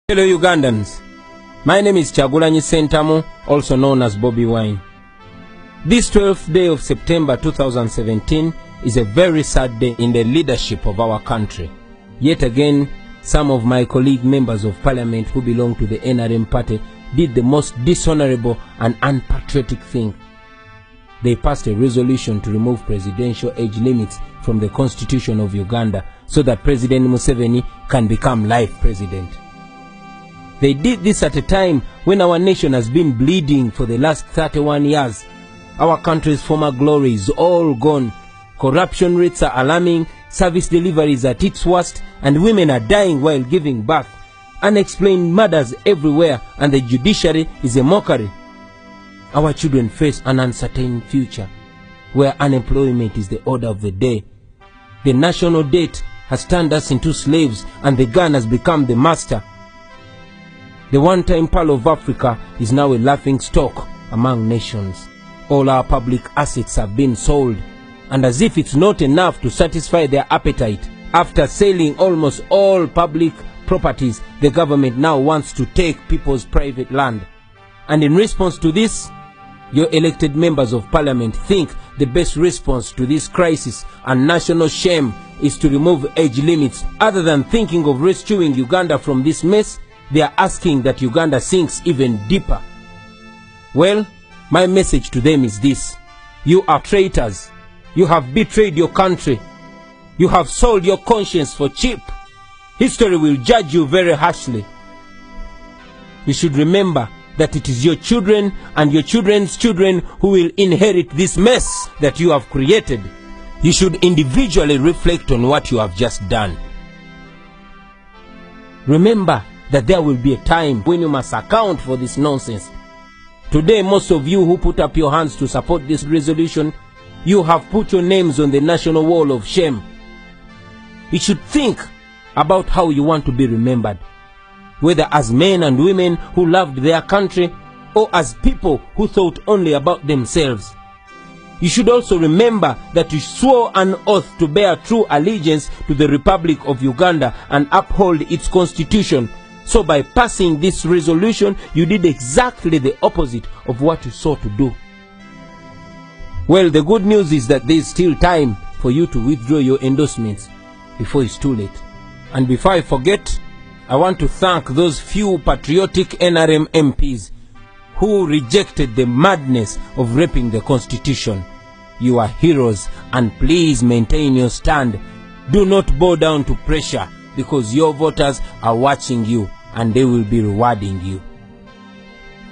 Hello Ugandans, my name is Kyagulanyi Ssentamu, also known as Bobiwine. This 12th day of September 2017 is a very sad day in the leadership of our country. Yet again, some of my colleague members of parliament who belong to the NRM party did the most dishonorable and unpatriotic thing. They passed a resolution to remove presidential age limits from the constitution of Uganda so that President Museveni can become life president. They did this at a time when our nation has been bleeding for the last 31 years. Our country's former glory is all gone. Corruption rates are alarming, service deliveries at its worst, and women are dying while giving birth. Unexplained murders everywhere, and the judiciary is a mockery. Our children face an uncertain future, where unemployment is the order of the day. The national debt has turned us into slaves, and the gun has become the master. The one-time pearl of Africa is now a laughing stock among nations. All our public assets have been sold, and as if it's not enough to satisfy their appetite, after selling almost all public properties, the government now wants to take people's private land. And in response to this, your elected members of parliament think the best response to this crisis and national shame is to remove age limits. Other than thinking of rescuing Uganda from this mess, they are asking that Uganda sinks even deeper. Well, my message to them is this: you are traitors. You have betrayed your country. You have sold your conscience for cheap. History will judge you very harshly. You should remember that it is your children and your children's children who will inherit this mess that you have created. You should individually reflect on what you have just done. Remember that there will be a time when you must account for this nonsense. Today, most of you who put up your hands to support this resolution, you have put your names on the national wall of shame. You should think about how you want to be remembered, whether as men and women who loved their country or as people who thought only about themselves. You should also remember that you swore an oath to bear true allegiance to the Republic of Uganda and uphold its constitution. So by passing this resolution, you did exactly the opposite of what you sought to do. Well, the good news is that there is still time for you to withdraw your endorsements before it's too late. And before I forget, I want to thank those few patriotic NRM MPs who rejected the madness of raping the constitution. You are heroes, and please maintain your stand. Do not bow down to pressure, because your voters are watching you and they will be rewarding you.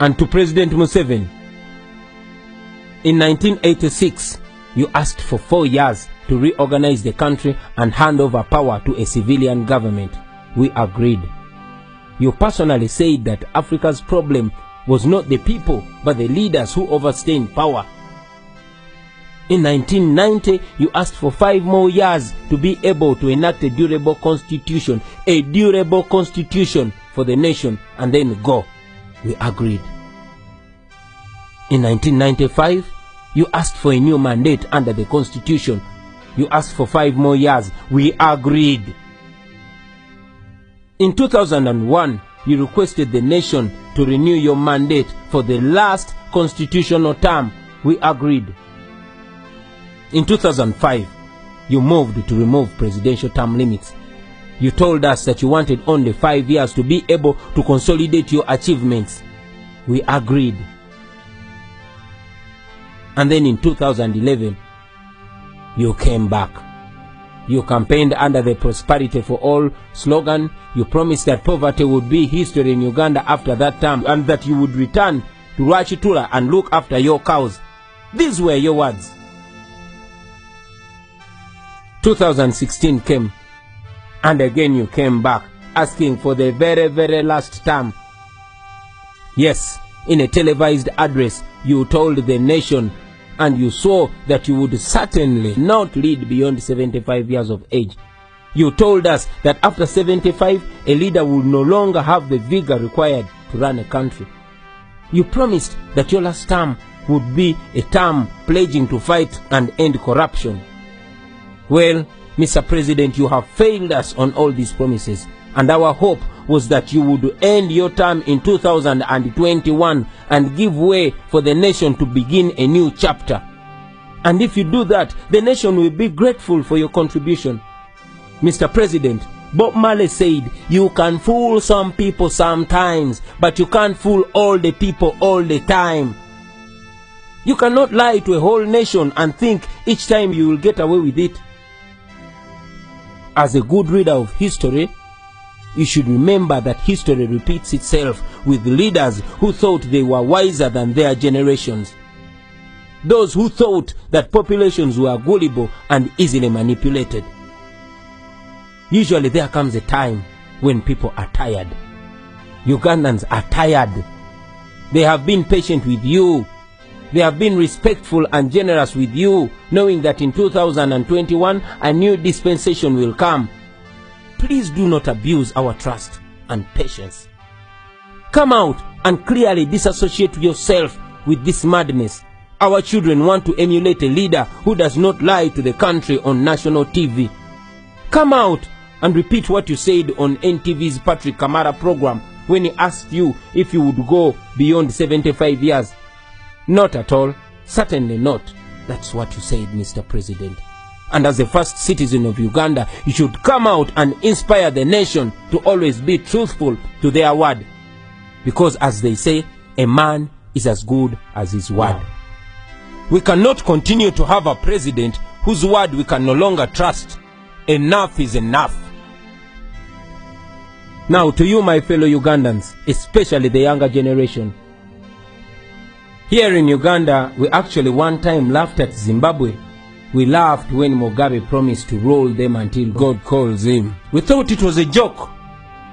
And to President Museveni, in 1986, you asked for 4 years to reorganize the country and hand over power to a civilian government. We agreed. You personally said that Africa's problem was not the people, but the leaders who overstay in power. In 1990, you asked for 5 more years to be able to enact a durable constitution for the nation, and then go. We agreed. In 1995, you asked for a new mandate under the constitution. You asked for 5 more years. We agreed. In 2001, you requested the nation to renew your mandate for the last constitutional term. We agreed. In 2005, you moved to remove presidential term limits. You told us that you wanted only 5 years to be able to consolidate your achievements. We agreed. And then in 2011, you came back. You campaigned under the Prosperity for All slogan. You promised that poverty would be history in Uganda after that term, and that you would return to Rwachitula and look after your cows. These were your words. 2016 came, and again you came back, asking for the very, very last term. Yes, in a televised address, you told the nation and you swore that you would certainly not lead beyond 75 years of age. You told us that after 75, a leader would no longer have the vigor required to run a country. You promised that your last term would be a term pledging to fight and end corruption. Well, Mr. President, you have failed us on all these promises, and our hope was that you would end your term in 2021 and give way for the nation to begin a new chapter. And if you do that, the nation will be grateful for your contribution. Mr. President, Bob Marley said, you can fool some people sometimes, but you can't fool all the people all the time. You cannot lie to a whole nation and think each time you will get away with it. As a good reader of history, you should remember that history repeats itself with leaders who thought they were wiser than their generations. Those who thought that populations were gullible and easily manipulated. Usually there comes a time when people are tired. Ugandans are tired. They have been patient with you. They have been respectful and generous with you, knowing that in 2021 a new dispensation will come. Please do not abuse our trust and patience. Come out and clearly disassociate yourself with this madness. Our children want to emulate a leader who does not lie to the country on national TV. Come out and repeat what you said on NTV's Patrick Kamara program when he asked you if you would go beyond 75 years. Not at all. Certainly not. That's what you said, Mr. President. And as the first citizen of Uganda, you should come out and inspire the nation to always be truthful to their word. Because as they say, a man is as good as his word. We cannot continue to have a president whose word we can no longer trust. Enough is enough. Now to you, my fellow Ugandans, especially the younger generation. Here in Uganda, we actually one time laughed at Zimbabwe. We laughed when Mugabe promised to roll them until God calls him. We thought it was a joke.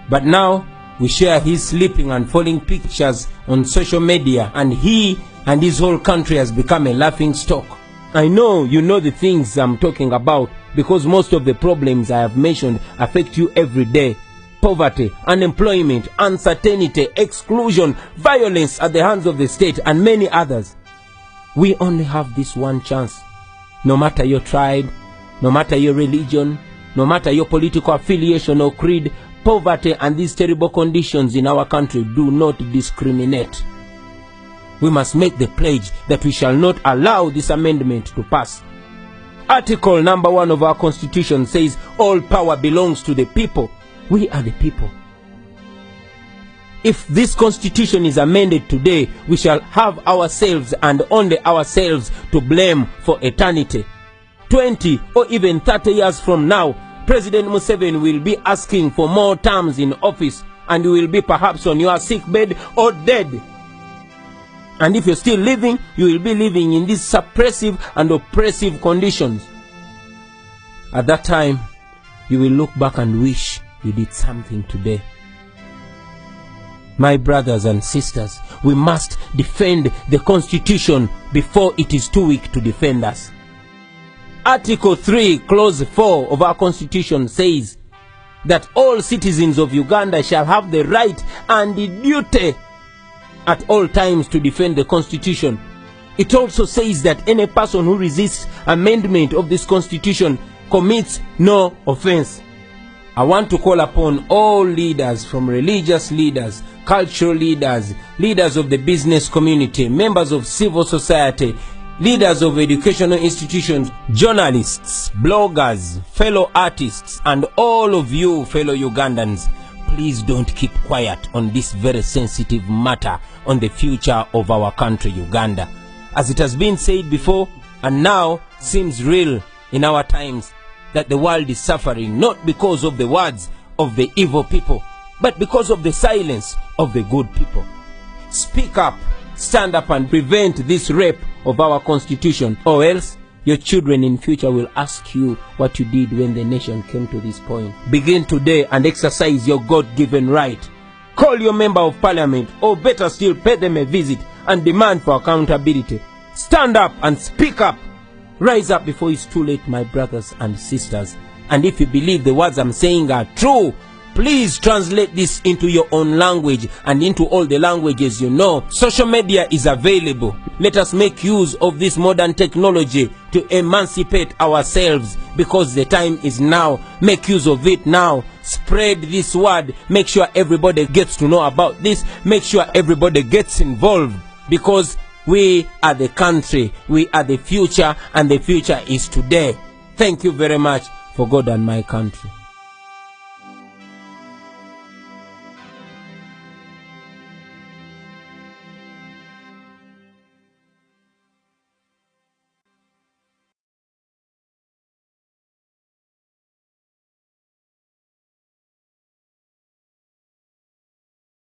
But now, we share his sleeping and falling pictures on social media, and he and his whole country has become a laughing stock. I know you know the things I'm talking about, because most of the problems I have mentioned affect you every day. Poverty, unemployment, uncertainty, exclusion, violence at the hands of the state, and many others. We only have this one chance. No matter your tribe, no matter your religion, no matter your political affiliation or creed, poverty and these terrible conditions in our country do not discriminate. We must make the pledge that we shall not allow this amendment to pass. Article number 1 of our Constitution says all power belongs to the people. We are the people. If this constitution is amended today, we shall have ourselves and only ourselves to blame for eternity. 20 or even 30 years from now, President Museveni will be asking for more terms in office, and you will be perhaps on your sick bed or dead. And if you're still living, you will be living in these suppressive and oppressive conditions. At that time, you will look back and wish you did something today. My brothers and sisters, we must defend the Constitution before it is too weak to defend us. Article 3, Clause 4 of our Constitution says that all citizens of Uganda shall have the right and the duty at all times to defend the Constitution. It also says that any person who resists amendment of this Constitution commits no offense. I want to call upon all leaders, from religious leaders, cultural leaders, leaders of the business community, members of civil society, leaders of educational institutions, journalists, bloggers, fellow artists, and all of you fellow Ugandans. Please don't keep quiet on this very sensitive matter on the future of our country, Uganda. As it has been said before, and now seems real in our times, that the world is suffering not because of the words of the evil people, but because of the silence of the good people. Speak up, stand up and prevent this rape of our Constitution, or else your children in future will ask you what you did when the nation came to this point. Begin today and exercise your God-given right. Call your member of parliament, or better still, pay them a visit and demand for accountability. Stand up and speak up. Rise up before it's too late, my brothers and sisters. And if you believe the words I'm saying are true, please translate this into your own language and into all the languages you know. Social media is available. Let us make use of this modern technology to emancipate ourselves, because the time is now. Make use of it now. Spread this word. Make sure everybody gets to know about this. Make sure everybody gets involved, because we are the country, we are the future, and the future is today. Thank you very much. For God and my country.